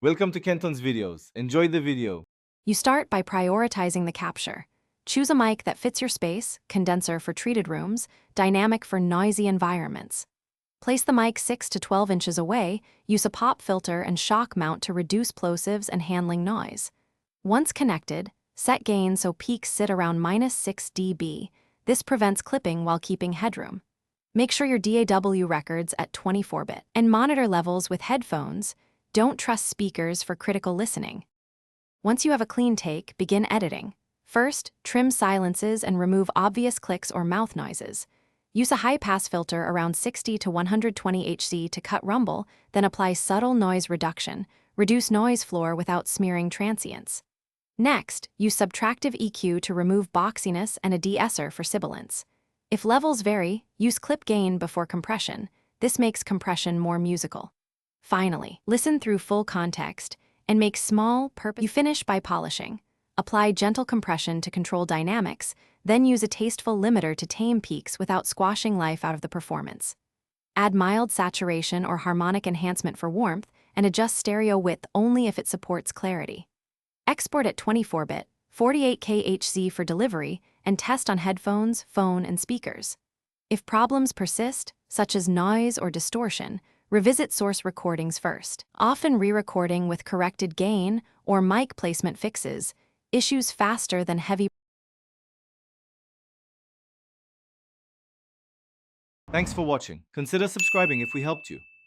Welcome to Kenton's videos. Enjoy the video. You start by prioritizing the capture. Choose a mic that fits your space, condenser for treated rooms, dynamic for noisy environments. Place the mic 6 to 12 inches away, use a pop filter and shock mount to reduce plosives and handling noise. Once connected, set gain so peaks sit around -6 dB. This prevents clipping while keeping headroom. Make sure your DAW records at 24-bit. And monitor levels with headphones. Don't trust speakers for critical listening. Once you have a clean take, begin editing. First, trim silences and remove obvious clicks or mouth noises. Use a high-pass filter around 60 to 120 Hz to cut rumble, then apply subtle noise reduction. Reduce noise floor without smearing transients. Next, use subtractive EQ to remove boxiness and a de-esser for sibilance. If levels vary, use clip gain before compression. This makes compression more musical. Finally, listen through full context and make small, You finish by polishing. Apply gentle compression to control dynamics, then use a tasteful limiter to tame peaks without squashing life out of the performance. Add mild saturation or harmonic enhancement for warmth, and adjust stereo width only if it supports clarity. Export at 24-bit, 48K HZ for delivery, and test on headphones, phone, and speakers. If problems persist, such as noise or distortion, revisit source recordings first. Often re-recording with corrected gain or mic placement fixes issues faster than heavy. Thanks for watching. Consider subscribing if we helped you.